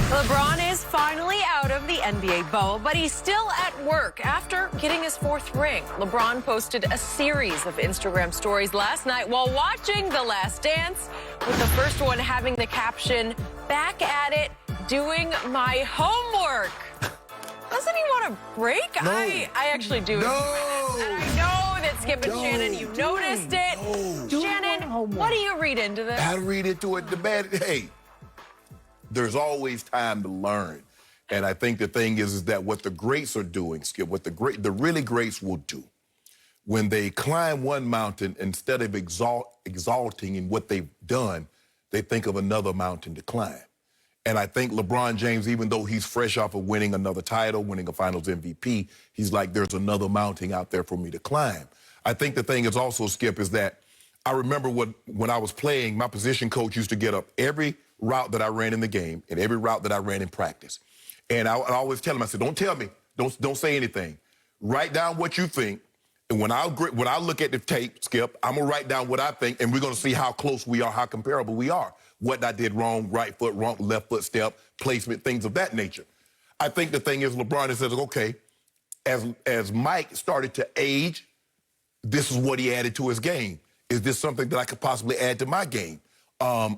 LeBron is finally out of the NBA bubble, but he's still at work after getting his fourth ring. LeBron posted a series of Instagram stories last night while watching The Last Dance, with the first one having the caption, "Back at it, doing my homework." Doesn't he want a break? No. I actually do. No. And I know that Skip and No. Shannon, you noticed it. No. Shannon, what do you read into this? I read into it. Hey, there's always time to learn. And I think the thing is that what the greats are doing, Skip, what the really greats will do, when they climb one mountain, instead of exalting in what they've done, they think of another mountain to climb. And I think LeBron James, even though he's fresh off of winning another title, winning a Finals MVP, he's like, there's another mountain out there for me to climb. I think the thing is also, Skip, is that I remember when I was playing, my position coach used to get up every route that I ran in the game and every route that I ran in practice. And I always tell him, I said, don't tell me, don't say anything. Write down what you think. And when I look at the tape, Skip, I'm going to write down what I think, and we're going to see how close we are, how comparable we are. What I did wrong, right foot, wrong, left foot step, placement, things of that nature. I think the thing is LeBron says, okay, as Mike started to age, this is what he added to his game. Is this something that I could possibly add to my game?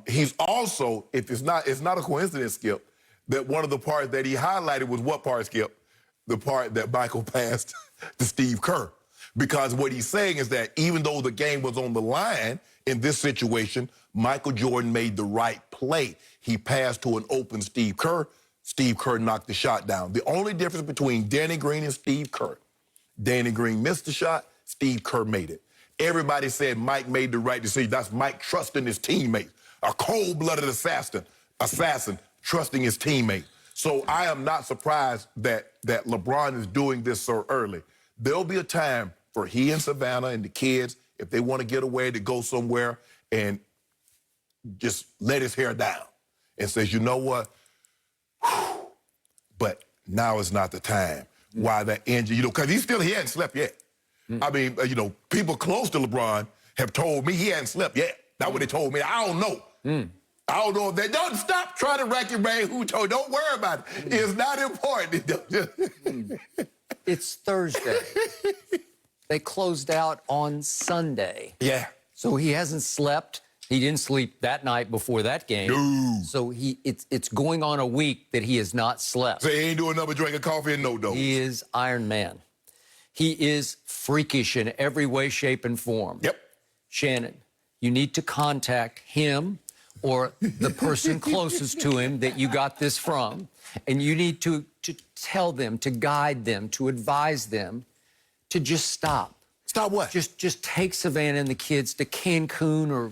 He's also, if it's not a coincidence, Skip, that one of the parts that he highlighted was what part, Skip? The part that Michael passed to Steve Kerr. Because what he's saying is that even though the game was on the line in this situation, Michael Jordan made the right play. He passed to an open Steve Kerr. Steve Kerr knocked the shot down. The only difference between Danny Green and Steve Kerr, Danny Green missed the shot, Steve Kerr made it. Everybody said Mike made the right decision. That's Mike trusting his teammates. A cold-blooded assassin trusting his teammate. So I am not surprised that LeBron is doing this so early. There'll be a time for he and Savannah and the kids, if they want to get away, to go somewhere and just let his hair down and says, you know what? Whew. But now is not the time. Why that injury, because he hadn't slept yet. I mean, people close to LeBron have told me he hadn't slept yet. That's what they told me. I don't know. I don't know if they don't stop trying to rack your brain. Who told? Don't worry about it. It's not important. It's Thursday. They closed out on Sunday. Yeah. So he hasn't slept. He didn't sleep that night before that game. No. So it's going on a week that he has not slept. So he ain't doing another drink of coffee and no dose. He is Iron Man. He is freakish in every way, shape, and form. Yep. Shannon, you need to contact him or the person closest to him that you got this from, and you need to tell them, to guide them, to advise them to just stop. Stop what? Just take Savannah and the kids to Cancun or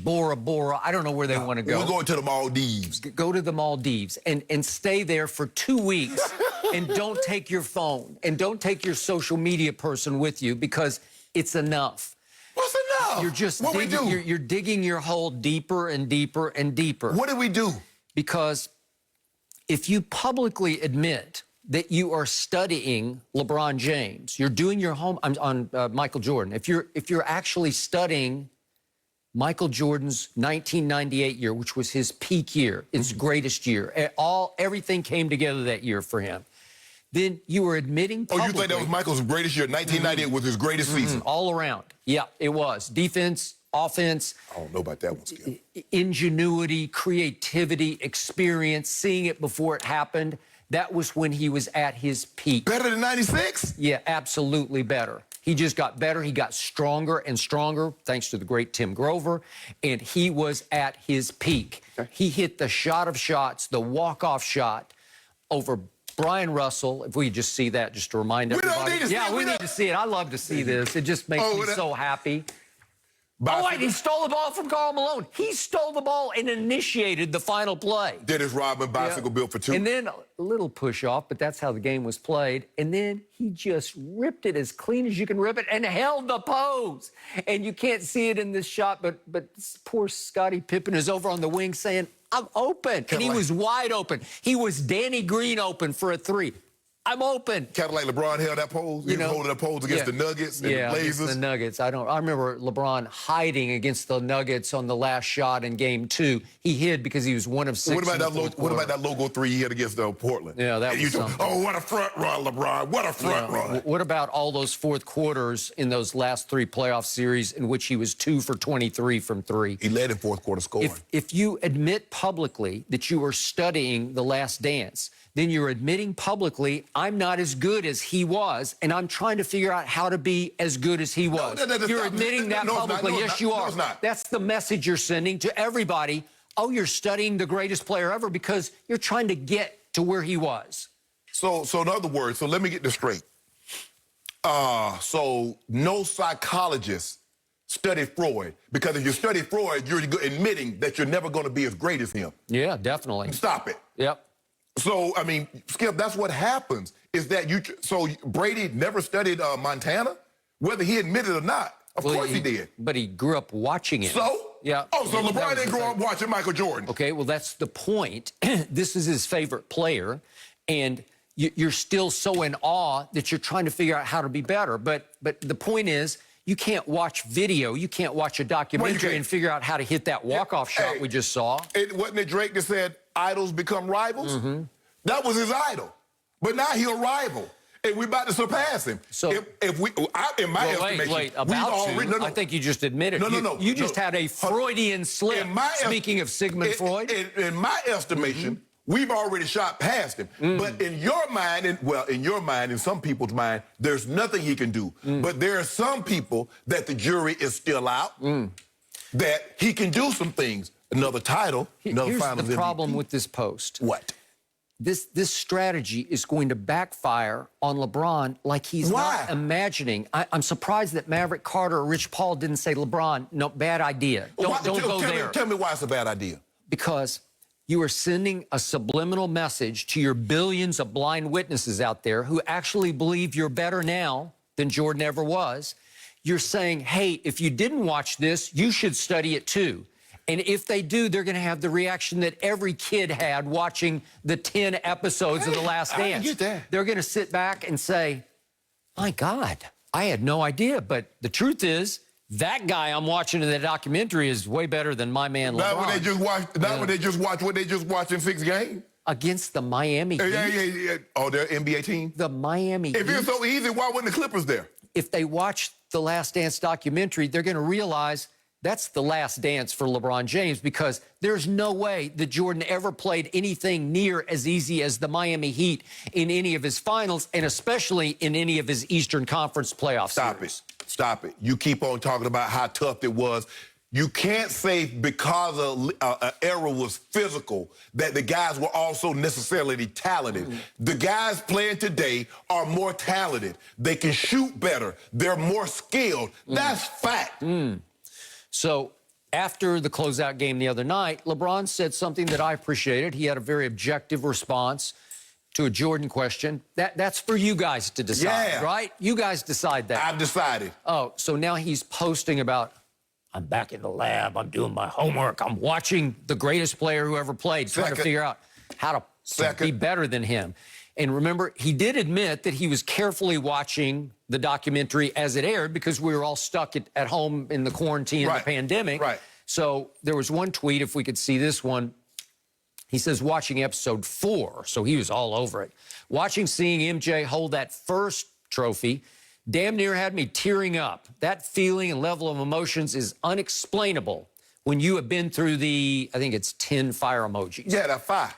Bora Bora. I don't know where they want to go. We're going to the Maldives. Go to the Maldives and stay there for 2 weeks and don't take your phone and don't take your social media person with you because it's enough. What's enough? You're just what digging, we do? You're digging your hole deeper and deeper and deeper. What did we do? Because if you publicly admit that you are studying LeBron James, you're doing your on Michael Jordan. If you're actually studying Michael Jordan's 1998 year, which was his peak year, its greatest year, everything came together that year for him, then you were admitting publicly. Oh, you think that was Michael's greatest year? 1998 was his greatest season? All around. Yeah, it was. Defense, offense. I don't know about that one, Skip. Ingenuity, creativity, experience, seeing it before it happened. That was when he was at his peak. Better than 96? Yeah, absolutely better. He just got better. He got stronger and stronger, thanks to the great Tim Grover, and he was at his peak. Okay. He hit the shot of shots, the walk-off shot over Brian Russell. If we could just see that, just to remind everybody. We don't need to see it. We need to see it. I love to see this. It just makes me so happy. Oh, wait, he stole the ball from Karl Malone. He stole the ball and initiated the final play. Dennis Rodman, bicycle built for two. And then a little push off, but that's how the game was played. And then he just ripped it as clean as you can rip it and held the pose. And you can't see it in this shot, but poor Scottie Pippen is over on the wing saying, I'm open. And he was wide open. He was Danny Green open for a three. I'm open. Kind of like LeBron held that pose. He was holding that pose against the Nuggets and the Blazers. Against the Nuggets. I remember LeBron hiding against the Nuggets on the last shot in Game 2. He hid because he was one of 6. What about that logo 3 he had against Portland? Yeah, that was something. Oh, what a front run, LeBron. What a front run. What about all those fourth quarters in those last 3 playoff series in which he was 2 for 23 from 3? He led in fourth quarter scoring. If you admit publicly that you are studying The Last Dance, then you're admitting publicly, I'm not as good as he was, and I'm trying to figure out how to be as good as he was. You're admitting that publicly. Yes, you are. No, it's not. That's the message you're sending to everybody. Oh, you're studying the greatest player ever because you're trying to get to where he was. So in other words, so let me get this straight. So no psychologist studied Freud, because if you study Freud, you're admitting that you're never going to be as great as him. Yeah, definitely. Stop it. Yep. So, I mean, Skip, that's what happens, is that so Brady never studied Montana, whether he admitted or not. Of course he did. But he grew up watching it. So? Yeah. Oh, so LeBron didn't grow up watching Michael Jordan. Okay, well, that's the point. This is his favorite player, and you're still so in awe that you're trying to figure out how to be better. But the point is, you can't watch video. You can't watch a documentary and figure out how to hit that walk-off shot we just saw. Wasn't it Drake that said, idols become rivals? Mm-hmm. That was his idol. But now he's a rival, and we're about to surpass him. So in my estimation, I think you just admitted. You just had a Freudian slip. Speaking of Sigmund Freud. In my estimation, we've already shot past him. But in your mind, in some people's mind, there's nothing he can do. But there are some people that the jury is still out, that he can do some things. Another title, another finals MVP. Here's the problem with this post. What? This strategy is going to backfire on LeBron like he's not imagining. I'm surprised that Maverick Carter or Rich Paul didn't say, LeBron, no, bad idea. Don't go there. Tell me why it's a bad idea. Because you are sending a subliminal message to your billions of blind witnesses out there who actually believe you're better now than Jordan ever was. You're saying, hey, if you didn't watch this, you should study it too. And if they do, they're going to have the reaction that every kid had watching the 10 episodes of The Last Dance. I get that. They're going to sit back and say, my God, I had no idea. But the truth is, that guy I'm watching in the documentary is way better than my man LeBron. Not when they just watch what they just watched in 6 games. Against the Miami Heat. Yeah. Oh, their NBA team? The Miami Heat. If it's so easy, why weren't the Clippers there? If they watch the Last Dance documentary, they're going to realize that's the last dance for LeBron James, because there's no way that Jordan ever played anything near as easy as the Miami Heat in any of his finals, and especially in any of his Eastern Conference playoff series. Stop it. You keep on talking about how tough it was. You can't say because an era was physical that the guys were also necessarily talented. The guys playing today are more talented. They can shoot better. They're more skilled. That's fact. So after the closeout game the other night, LeBron said something that I appreciated. He had a very objective response to a Jordan question. That's for you guys to decide, right? You guys decide that. I've decided. Oh, so now he's posting about, I'm back in the lab, I'm doing my homework, I'm watching the greatest player who ever played, trying to figure out how to be better than him. And remember, he did admit that he was carefully watching the documentary as it aired because we were all stuck at home in the quarantine and the pandemic. Right. So there was one tweet, if we could see this one. He says, watching episode 4, so he was all over it. Seeing MJ hold that first trophy damn near had me tearing up. That feeling and level of emotions is unexplainable when you have been through I think it's 10 fire emojis. Yeah, that 5.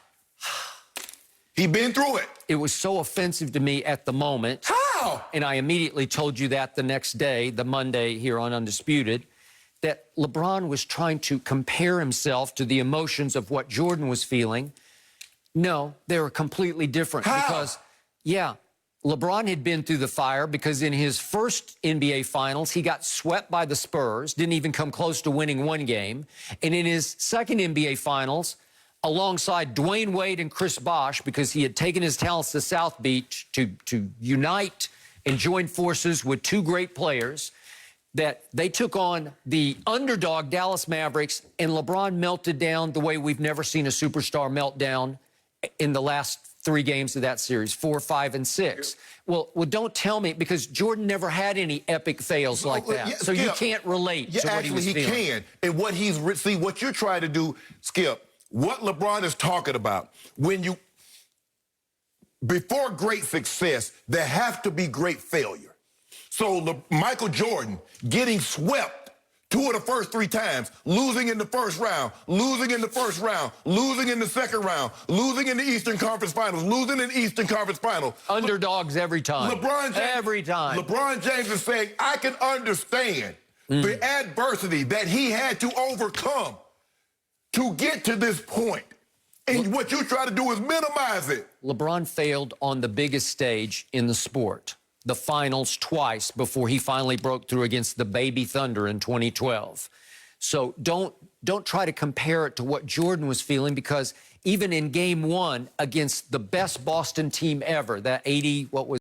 He been through it. It was so offensive to me at the moment. How? And I immediately told you that the next day, the Monday here on Undisputed, that LeBron was trying to compare himself to the emotions of what Jordan was feeling. No, they were completely different. How? Because, LeBron had been through the fire because in his first NBA Finals, he got swept by the Spurs, didn't even come close to winning one game. And in his second NBA Finals, alongside Dwayne Wade and Chris Bosh, because he had taken his talents to South Beach to unite and join forces with 2 great players, that they took on the underdog Dallas Mavericks, and LeBron melted down the way we've never seen a superstar melt down in the last 3 games of that series, 4, 5, and 6. Well, don't tell me, because Jordan never had any epic fails like that. Yeah, so Skip, you can't relate to what he was actually, he feeling. can. And what see, what you're trying to do, Skip, what LeBron is talking about, before great success, there have to be great failure. So Michael Jordan getting swept 2 of the first 3 times, losing in the first round, losing in the first round, losing in the second round, losing in the Eastern Conference Finals, losing in the Eastern Conference Final. Underdogs every time. Every time. LeBron James is saying, I can understand the adversity that he had to overcome to get to this point. And what you try to do is minimize it. LeBron failed on the biggest stage in the sport, the finals, twice before he finally broke through against the Baby Thunder in 2012. So don't try to compare it to what Jordan was feeling, because even in Game 1 against the best Boston team ever, that 80, what was